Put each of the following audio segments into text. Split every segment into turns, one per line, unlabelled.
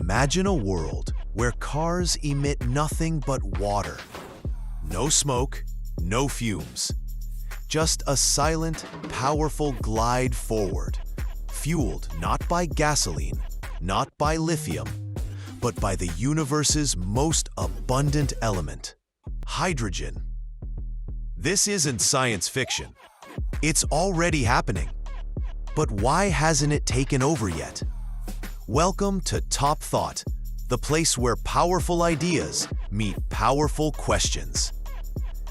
Imagine a world where cars emit nothing but water. No smoke, no fumes. Just a silent, powerful glide forward, fueled not by gasoline, not by lithium, but by the universe's most abundant element, hydrogen. This isn't science fiction. It's already happening. But why hasn't it taken over yet? Welcome to Top Thought, the place where powerful ideas meet powerful questions.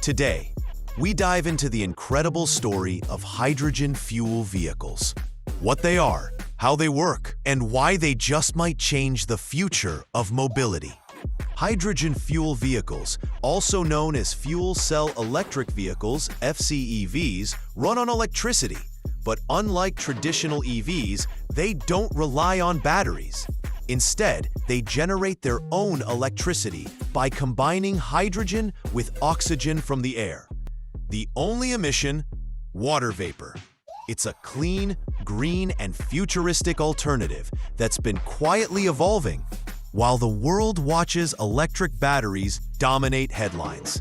Today, we dive into the incredible story of hydrogen fuel vehicles. What they are, how they work, and why they just might change the future of mobility. Hydrogen fuel vehicles, also known as fuel cell electric vehicles, FCEVs, run on electricity. But unlike traditional EVs, they don't rely on batteries. Instead, they generate their own electricity by combining hydrogen with oxygen from the air. The only emission, water vapor. It's a clean, green, and futuristic alternative that's been quietly evolving while the world watches electric batteries dominate headlines.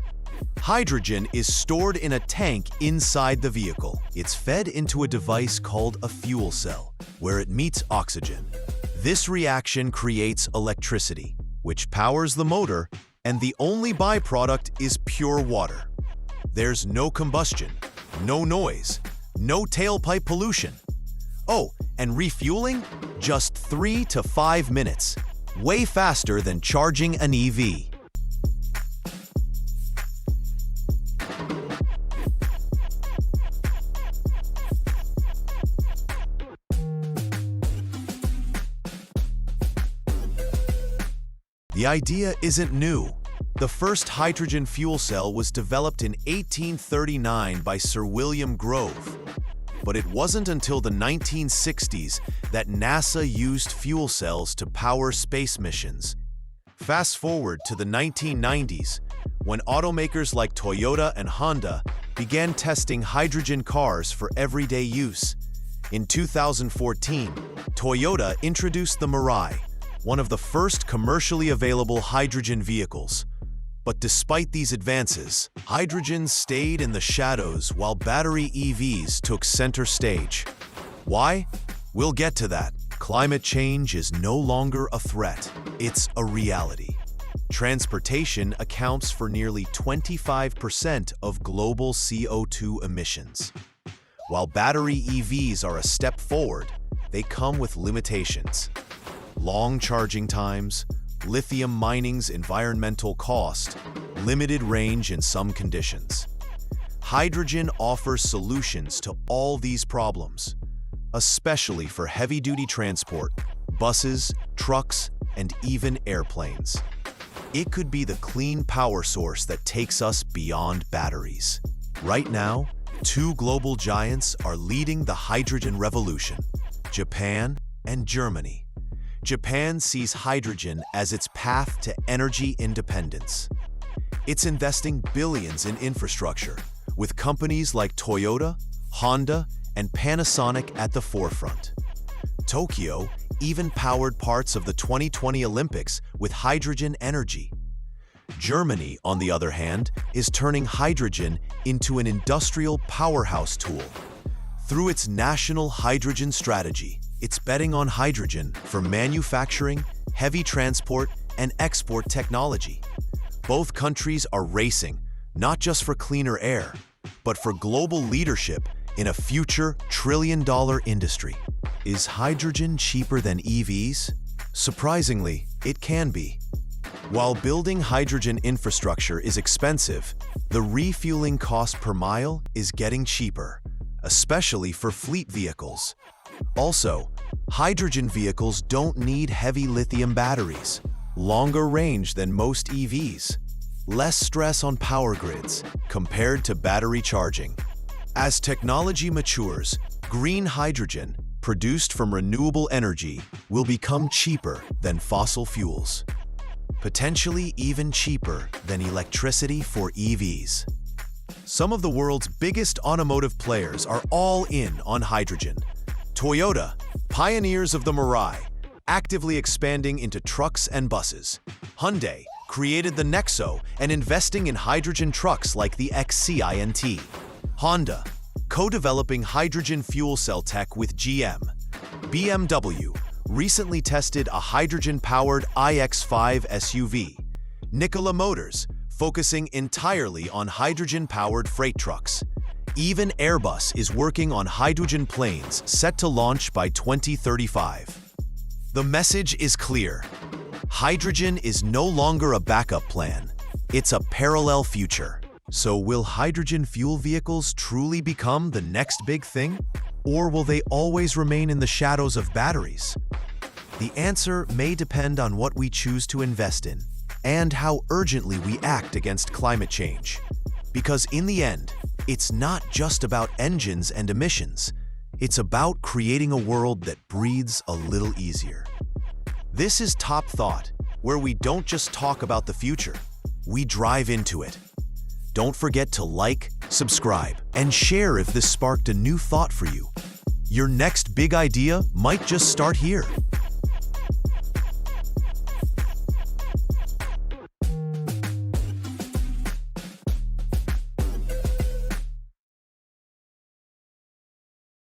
Hydrogen is stored in a tank inside the vehicle. It's fed into a device called a fuel cell, where it meets oxygen. This reaction creates electricity, which powers the motor, and the only byproduct is pure water. There's no combustion, no noise, no tailpipe pollution. Oh, and refueling? Just 3 to 5 minutes. Way faster than charging an EV. The idea isn't new. The first hydrogen fuel cell was developed in 1839 by Sir William Grove. But it wasn't until the 1960s that NASA used fuel cells to power space missions. Fast forward to the 1990s, when automakers like Toyota and Honda began testing hydrogen cars for everyday use. In 2014, Toyota introduced the Mirai, one of the first commercially available hydrogen vehicles. But despite these advances, hydrogen stayed in the shadows while battery EVs took center stage. Why? We'll get to that. Climate change is no longer a threat, it's a reality. Transportation accounts for nearly 25% of global CO2 emissions. While battery EVs are a step forward, they come with limitations. Long charging times, lithium mining's environmental cost, limited range in some conditions. Hydrogen offers solutions to all these problems, especially for heavy-duty transport, buses, trucks, and even airplanes. It could be the clean power source that takes us beyond batteries. Right now, 2 global giants are leading the hydrogen revolution: Japan and Germany. Japan sees hydrogen as its path to energy independence. It's investing billions in infrastructure, with companies like Toyota, Honda, and Panasonic at the forefront. Tokyo even powered parts of the 2020 Olympics with hydrogen energy. Germany, on the other hand, is turning hydrogen into an industrial powerhouse tool. Through its national hydrogen strategy, it's betting on hydrogen for manufacturing, heavy transport, and export technology. Both countries are racing, not just for cleaner air, but for global leadership in a future trillion-dollar industry. Is hydrogen cheaper than EVs? Surprisingly, it can be. While building hydrogen infrastructure is expensive, the refueling cost per mile is getting cheaper, especially for fleet vehicles. Also, hydrogen vehicles don't need heavy lithium batteries, longer range than most EVs, less stress on power grids compared to battery charging. As technology matures, green hydrogen, produced from renewable energy, will become cheaper than fossil fuels, potentially even cheaper than electricity for EVs. Some of the world's biggest automotive players are all in on hydrogen. Toyota, pioneers of the Mirai, actively expanding into trucks and buses. Hyundai created the Nexo and investing in hydrogen trucks like the XCENT. Honda, co-developing hydrogen fuel cell tech with GM. BMW recently tested a hydrogen-powered iX5 SUV. Nikola Motors, focusing entirely on hydrogen-powered freight trucks. Even Airbus is working on hydrogen planes set to launch by 2035. The message is clear. Hydrogen is no longer a backup plan. It's a parallel future. So will hydrogen fuel vehicles truly become the next big thing? Or will they always remain in the shadows of batteries? The answer may depend on what we choose to invest in and how urgently we act against climate change. Because in the end, it's not just about engines and emissions. It's about creating a world that breathes a little easier. This is Top Thought, where we don't just talk about the future, we drive into it. Don't forget to like, subscribe, and share if this sparked a new thought for you. Your next big idea might just start here.